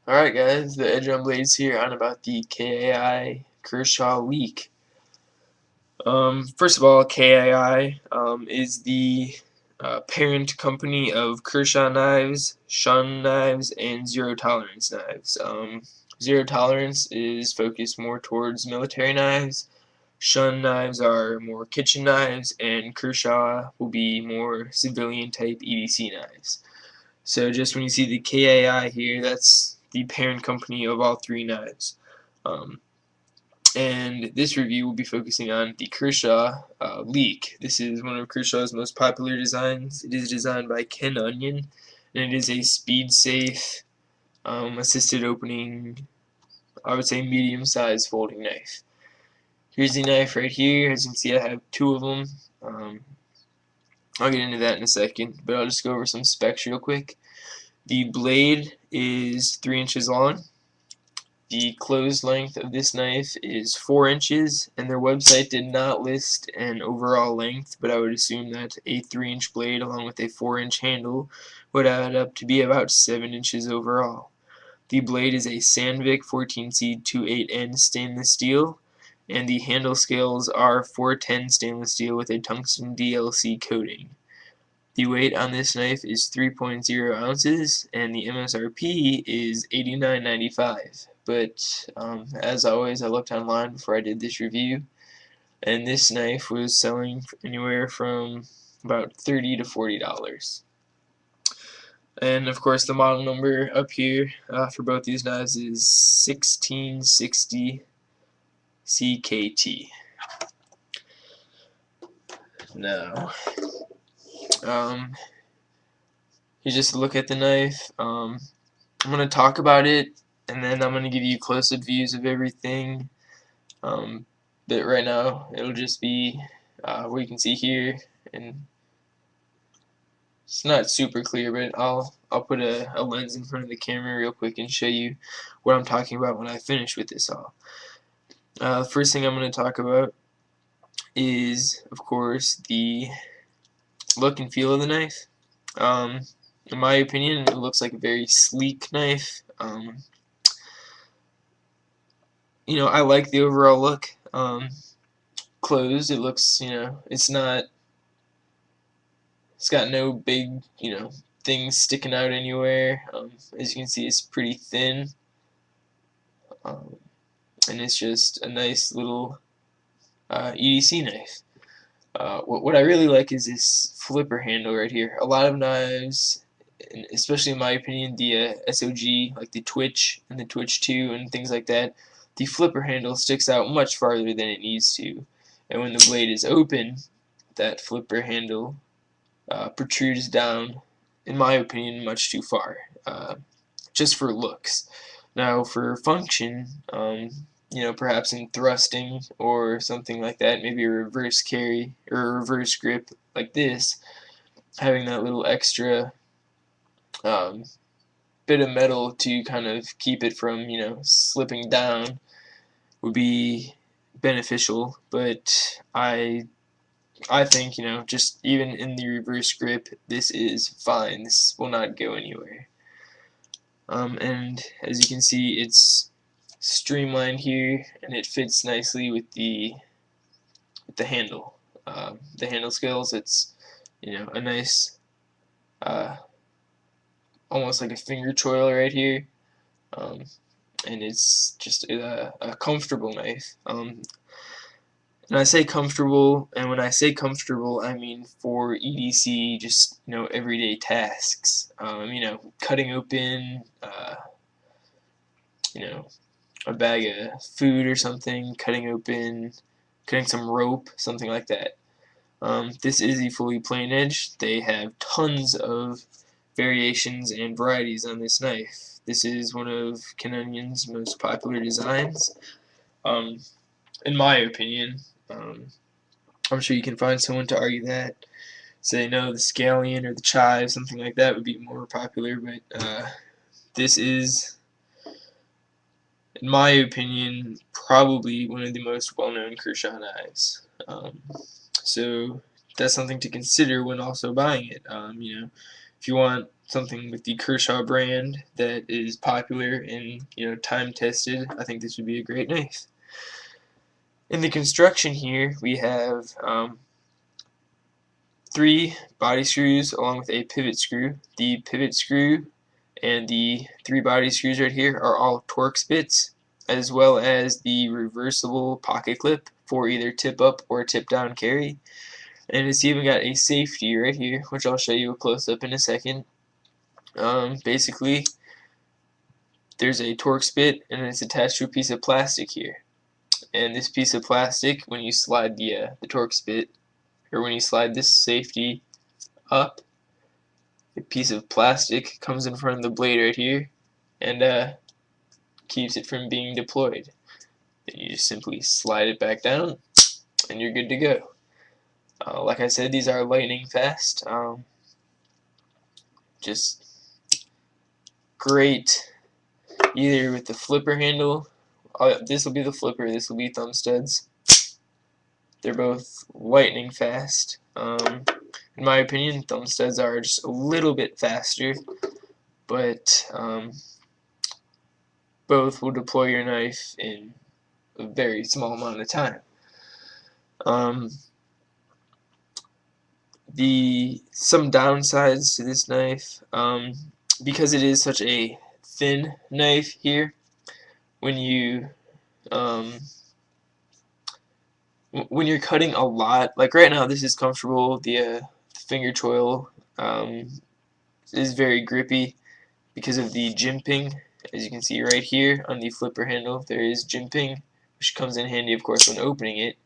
Alright guys, the TheEdgeOnBlades here on about the KAI Kershaw Leek. First of all, KAI is the parent company of Kershaw knives, Shun knives, and Zero Tolerance knives. Zero Tolerance is focused more towards military knives, Shun knives are more kitchen knives, and Kershaw will be more civilian type EDC knives. So just when you see the KAI here, that's the parent company of all three knives. Um, and this review will be focusing on the Kershaw Leek. This is one of Kershaw's most popular designs. It is designed by Ken Onion, and it is a speed-safe, assisted opening, I would say medium-sized folding knife. Here's the knife right here. As you can see, I have two of them. I'll get into that in a second, but I'll just go over some specs real quick. The blade is 3 inches long. The closed length of this knife is 4 inches, and their website did not list an overall length, but I would assume that a 3-inch blade along with a 4-inch handle would add up to be about 7 inches overall. The blade is a Sandvik 14C28N stainless steel, and the handle scales are 410 stainless steel with a tungsten DLC coating. The weight on this knife is 3.0 ounces, and the MSRP is $89.95. But as always, I looked online before I did this review, and this knife was selling anywhere from about $30 to $40. And of course, the model number up here for both these knives is 1660 CKT. Now, you just look at the knife. I'm going to talk about it, and then I'm going to give you close-up views of everything. But right now, it'll just be what you can see here, and it's not super clear, but I'll put a lens in front of the camera real quick and show you what I'm talking about when I finish with this all. The first thing I'm going to talk about is, of course, the look and feel of the knife. In my opinion, it looks like a very sleek knife. I like the overall look. Closed, it looks, it's got no big, things sticking out anywhere. As you can see, it's pretty thin. And it's just a nice little EDC knife. What I really like is this flipper handle right here. A lot of knives, especially in my opinion, the SOG, like the Twitch and the Twitch 2 and things like that, the flipper handle sticks out much farther than it needs to. And when the blade is open, that flipper handle protrudes down, in my opinion, much too far, just for looks. Now, for function, perhaps in thrusting or something like that, maybe a reverse carry or a reverse grip like this, having that little extra bit of metal to kind of keep it from, slipping down would be beneficial. But I think, just even in the reverse grip, this is fine. This will not go anywhere. And as you can see, it's streamlined here, and it fits nicely with the handle. The handle scales, it's a nice, almost like a finger choil right here, and it's just a comfortable knife. And I say comfortable, and when I say comfortable, I mean for EDC, just everyday tasks. Cutting open, a bag of food or something, cutting some rope, something like that. This is a fully plain edge. They have tons of variations and varieties on this knife. This is one of Ken Onion's most popular designs. In my opinion, I'm sure you can find someone to argue that. Say no, the scallion or the chive, something like that would be more popular, but this is, in my opinion, probably one of the most well-known Kershaw knives. So that's something to consider when also buying it. If you want something with the Kershaw brand that is popular and time tested, I think this would be a great knife. In the construction here, we have 3 body screws along with a pivot screw. The pivot screw and the 3 body screws right here are all Torx bits, as well as the reversible pocket clip for either tip up or tip down carry. And it's even got a safety right here, which I'll show you a close up in a second. Basically, there's a Torx bit and it's attached to a piece of plastic here. And this piece of plastic, when you slide the Torx bit, or when you slide this safety up, a piece of plastic comes in front of the blade right here and keeps it from being deployed. Then you just simply slide it back down and you're good to go. Like I said, these are lightning fast. Just great either with the flipper handle. This will be the flipper, this will be thumb studs. They're both lightning fast. In my opinion, thumb studs are just a little bit faster, but both will deploy your knife in a very small amount of time. Some downsides to this knife, because it is such a thin knife here, when you're cutting a lot, like right now this is comfortable, the finger choil is very grippy because of the jimping. As you can see right here on the flipper handle, there is jimping, which comes in handy of course when opening it,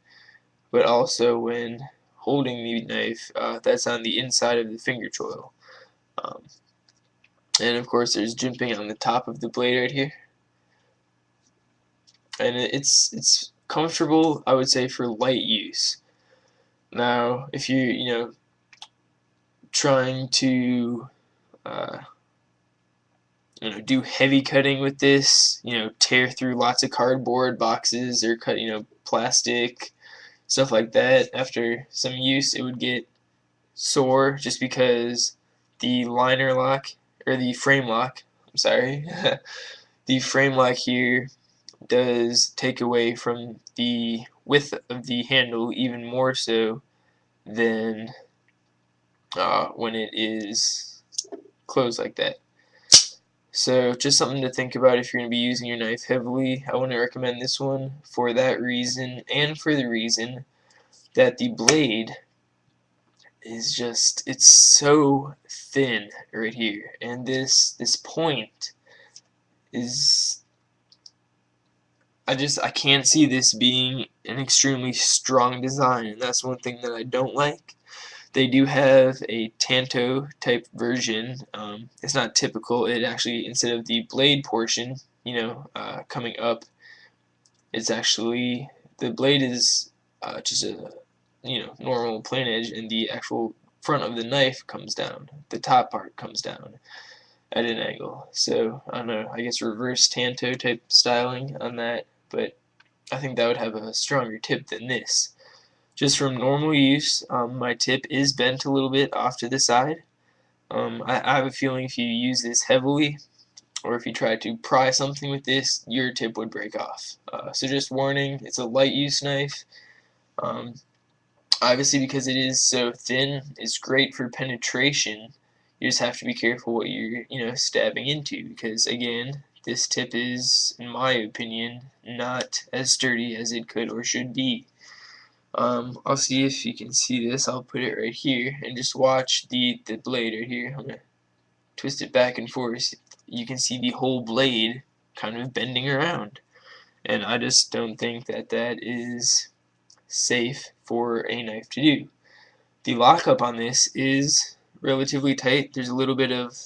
but also when holding the knife, that's on the inside of the finger choil. And of course there's jimping on the top of the blade right here. And it's comfortable, I would say, for light use. Now, if you're trying to do heavy cutting with this, tear through lots of cardboard boxes or cut plastic, stuff like that, after some use it would get sore just because the liner lock, or the frame lock, I'm sorry, the frame lock here does take away from the width of the handle even more so than when it is closed like that. So just something to think about if you're going to be using your knife heavily. I wouldn't recommend this one for that reason, and for the reason that the blade is just, it's so thin right here, and this point is, I can't see this being an extremely strong design, and that's one thing that I don't like. They do have a Tanto type version. It's not typical. It actually, instead of the blade portion, coming up, it's actually, the blade is just a normal plain edge, and the actual front of the knife comes down. The top part comes down at an angle. So I don't know, I guess reverse Tanto type styling on that, but I think that would have a stronger tip than this. Just from normal use, my tip is bent a little bit off to the side. I have a feeling if you use this heavily, or if you try to pry something with this, your tip would break off. So just warning, it's a light use knife. Obviously, because it is so thin, it's great for penetration. You just have to be careful what you're stabbing into, because again, this tip is, in my opinion, not as sturdy as it could or should be. I'll see if you can see this. I'll put it right here and just watch the blade right here. I'm gonna twist it back and forth. You can see the whole blade kind of bending around, and I just don't think that that is safe for a knife to do. The lockup on this is relatively tight. There's a little bit of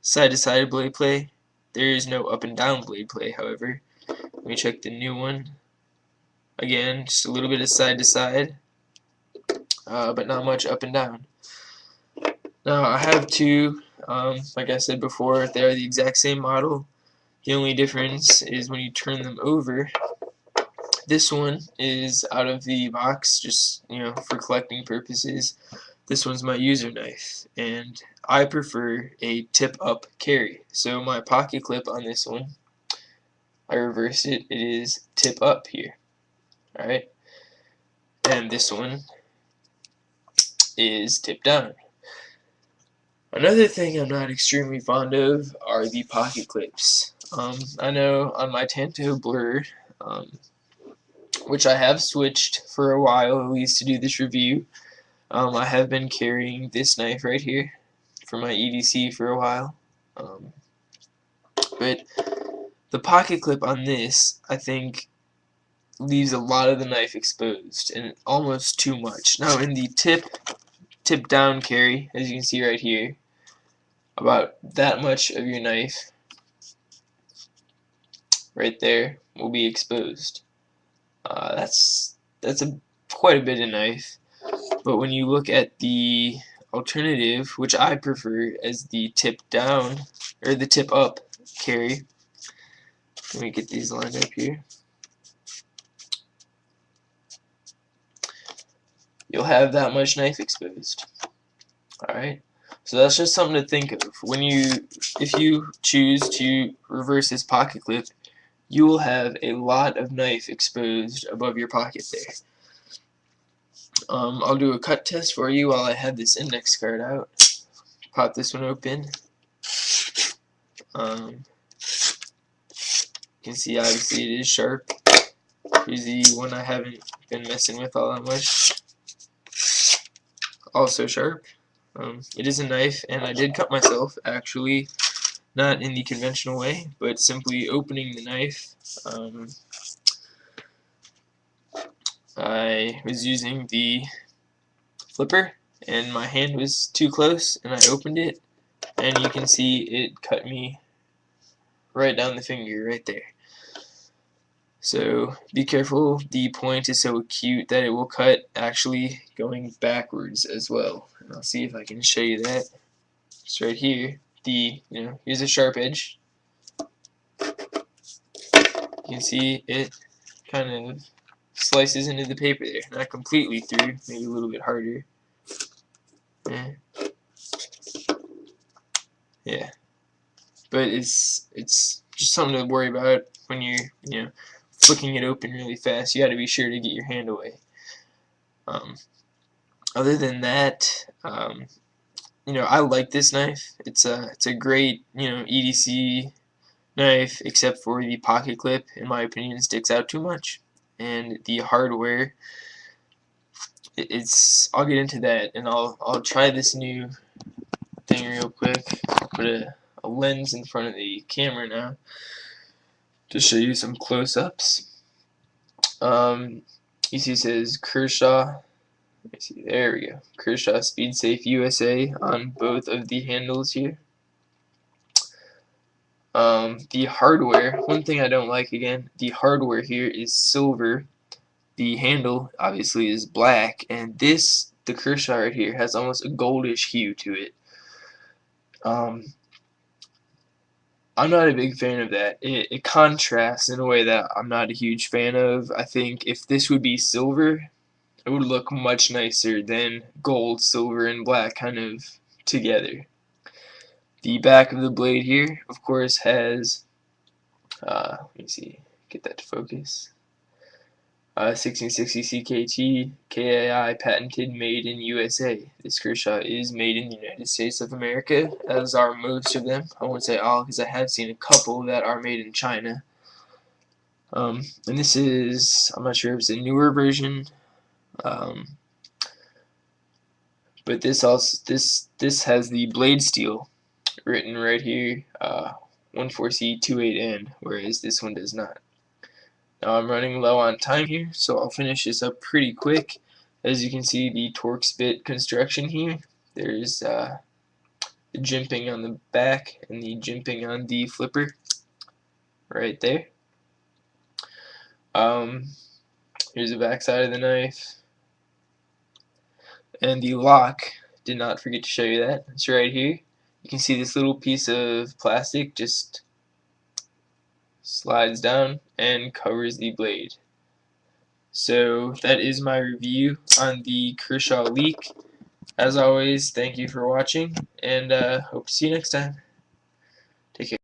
side-to-side blade play. There is no up and down blade play, however. Let me check the new one. Again, just a little bit of side to side, but not much up and down. Now I have two, like I said before, they are the exact same model. The only difference is when you turn them over. This one is out of the box, just for collecting purposes. This one's my user knife, and I prefer a tip-up carry. So my pocket clip on this one, I reversed it. It is tip up here. Alright? And this one is tip down. Another thing I'm not extremely fond of are the pocket clips. I know on my Tanto Blur, which I have switched for a while at least to do this review, I have been carrying this knife right here for my EDC for a while. But the pocket clip on this, I think, leaves a lot of the knife exposed, and almost too much. Now in the tip down carry, as you can see right here, about that much of your knife right there will be exposed. That's quite a bit of knife. But when you look at the alternative, which I prefer as the tip down or the tip up carry, let me get these lined up here. You'll have that much knife exposed. Alright, so that's just something to think of. If you choose to reverse this pocket clip, you will have a lot of knife exposed above your pocket there. I'll do a cut test for you while I have this index card out. Pop this one open. You can see obviously it is sharp. Here's the one I haven't been messing with all that much. Also sharp. It is a knife, and I did cut myself, actually, not in the conventional way, but simply opening the knife. I was using the flipper, and my hand was too close, and I opened it, and you can see it cut me right down the finger right there. So be careful, the point is so acute that it will cut actually going backwards as well. And I'll see if I can show you that. It's right here. Here's a sharp edge. You can see it kind of slices into the paper there. Not completely through, maybe a little bit harder. Yeah. But it's just something to worry about when you're flicking it open really fast. You got to be sure to get your hand away. Other than that, I like this knife. It's a great EDC knife, except for the pocket clip, in my opinion, sticks out too much, and the hardware. I'll get into that, and I'll try this new thing real quick. I'll put a lens in front of the camera now to show you some close-ups. You see it says Kershaw. Let me see, there we go. Kershaw Speed Safe USA on both of the handles here. The hardware, one thing I don't like, again, the hardware here is silver. The handle obviously is black, and the Kershaw right here has almost a goldish hue to it. I'm not a big fan of that. It contrasts in a way that I'm not a huge fan of. I think if this would be silver, it would look much nicer than gold, silver, and black kind of together. The back of the blade here, of course, has, let me see, get that to focus. 1660 CKT, KAI, patented, made in USA. This Kershaw is made in the United States of America, as are most of them. I won't say all, because I have seen a couple that are made in China. And this is, I'm not sure if it's a newer version, but this has the blade steel written right here, 14C28N, whereas this one does not. Now I'm running low on time here, so I'll finish this up pretty quick. As you can see, the Torx bit construction here, there's the jimping on the back and the jimping on the flipper right there. Here's the back side of the knife. And the lock, did not forget to show you that. It's right here. You can see this little piece of plastic just slides down and covers the blade. So that is my review on the Kershaw Leek. As always, thank you for watching, and hope to see you next time. Take care.